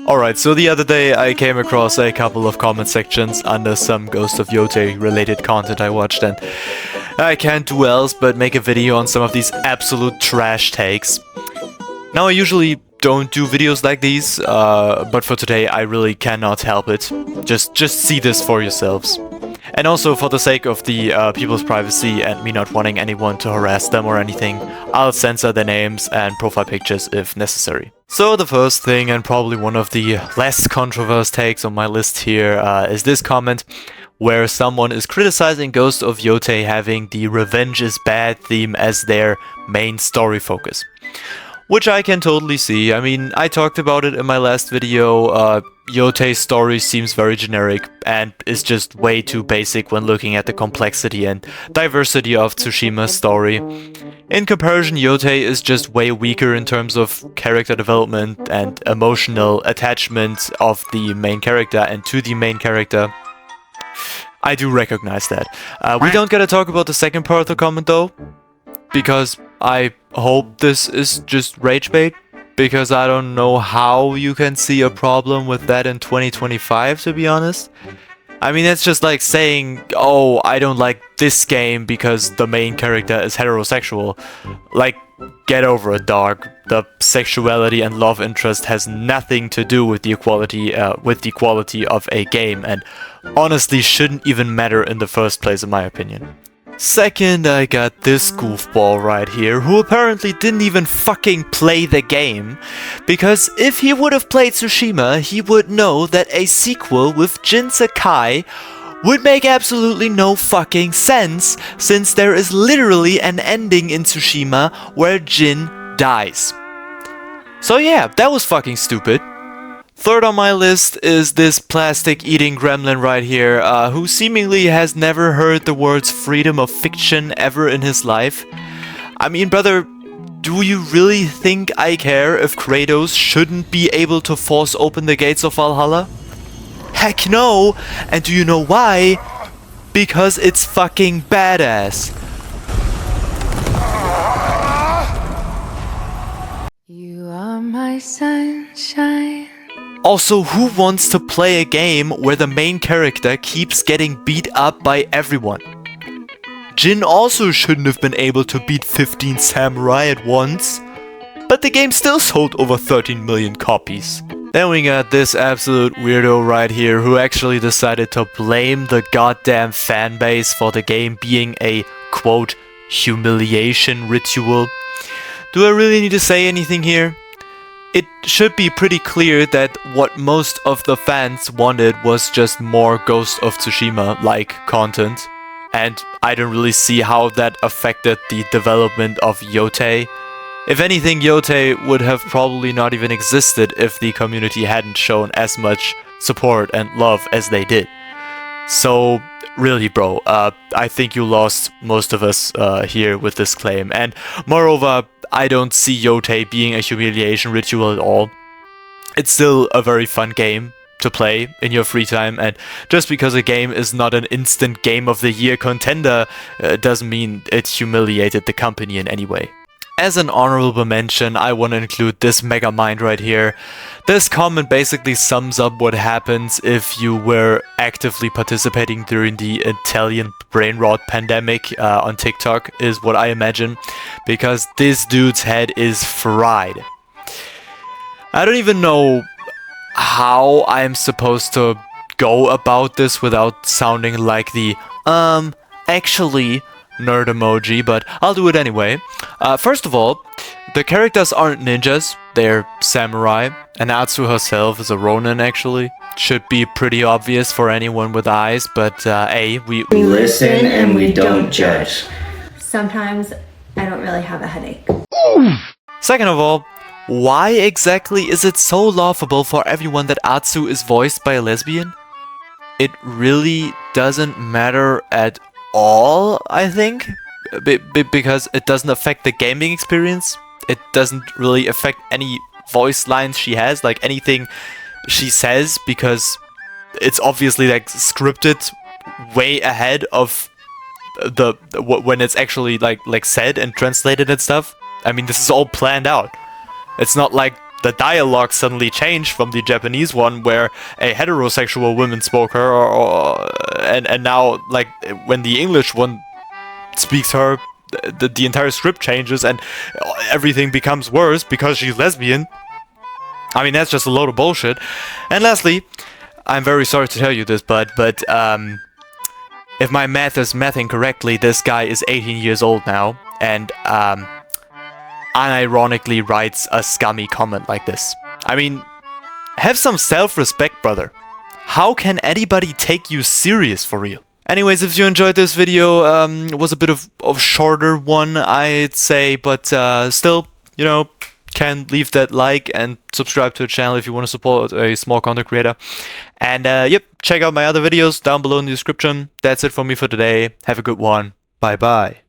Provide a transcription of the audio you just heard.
Alright, so the other day I came across a couple of comment sections under some Ghost of Yotei related content I watched, and I can't do else but make a video on some of these absolute trash takes. Now I usually don't do videos like these, but for today I really cannot help it. Just see this for yourselves. And also, for the sake of the people's privacy and me not wanting anyone to harass them or anything, I'll censor their names and profile pictures if necessary. So the first thing, and probably one of the less controversial takes on my list here, is this comment, where someone is criticizing Ghost of Yotei having the revenge is bad theme as their main story focus. Which I can totally see. I mean, I talked about it in my last video. Yotei's story seems very generic and is just way too basic when looking at the complexity and diversity of Tsushima's story. In comparison, Yotei is just way weaker in terms of character development and emotional attachment of the main character and to the main character. I do recognize that. We don't gotta talk about the second part of the comment though, because I hope this is just rage bait, because I don't know how you can see a problem with that in 2025, to be honest. I mean, it's just like saying, oh, I don't like this game because the main character is heterosexual. Like, get over it, dog. The sexuality and love interest has nothing to do with the quality of a game, and honestly shouldn't even matter in the first place, in my opinion. Second, I got this goofball right here, who apparently didn't even fucking play the game, because if he would have played Tsushima, he would know that a sequel with Jin Sakai would make absolutely no fucking sense, since there is literally an ending in Tsushima where Jin dies. So yeah, that was fucking stupid. Third on my list is this plastic-eating gremlin right here, who seemingly has never heard the words freedom of fiction ever in his life. I mean, brother, do you really think I care if Kratos shouldn't be able to force open the gates of Valhalla? Heck no! And do you know why? Because it's fucking badass. You are my sunshine. Also, who wants to play a game where the main character keeps getting beat up by everyone? Jin also shouldn't have been able to beat 15 samurai at once, but the game still sold over 13 million copies. Then we got this absolute weirdo right here who actually decided to blame the goddamn fanbase for the game being a, quote, humiliation ritual. Do I really need to say anything here? It should be pretty clear that what most of the fans wanted was just more Ghost of Tsushima-like content, and I don't really see how that affected the development of Yotei. If anything, Yotei would have probably not even existed if the community hadn't shown as much support and love as they did. So, really, bro, I think you lost most of us here with this claim, and moreover, I don't see Yotei being a humiliation ritual at all. It's still a very fun game to play in your free time, and just because a game is not an instant Game of the Year contender doesn't mean it humiliated the company in any way. As an honorable mention, I want to include this mega mind right here. This comment basically sums up what happens if you were actively participating during the Italian brain rot pandemic on TikTok, is what I imagine, because this dude's head is fried. I don't even know how I'm supposed to go about this without sounding like the actually nerd emoji, but I'll do it anyway. First of all, the characters aren't ninjas, they're samurai, and Atsu herself is a ronin actually. Should be pretty obvious for anyone with eyes, but hey, we listen and we don't judge. Sometimes I don't really have a headache. Second of all, why exactly is it so laughable for everyone that Atsu is voiced by a lesbian? It really doesn't matter at all, I think, because it doesn't affect the gaming experience. It doesn't really affect any voice lines she has, like anything she says, because it's obviously like scripted way ahead of the when it's actually like said and translated and stuff. I mean, this is all planned out. It's not like the dialogue suddenly changed from the Japanese one where a heterosexual woman spoke her, and now like when the English one speaks her, the entire script changes and everything becomes worse because she's lesbian. I mean, that's just a load of bullshit. And lastly, I'm very sorry to tell you this, but if my math is mathing correctly, this guy is 18 years old now, and unironically writes a scummy comment like this. I mean, have some self-respect, brother. How can anybody take you serious for real? Anyways, if you enjoyed this video, it was a bit of shorter one, I'd say, but still, you know, can leave that like and subscribe to the channel if you want to support a small content creator. And yep, check out my other videos down below in the description. That's it for me for today. Have a good one. Bye bye.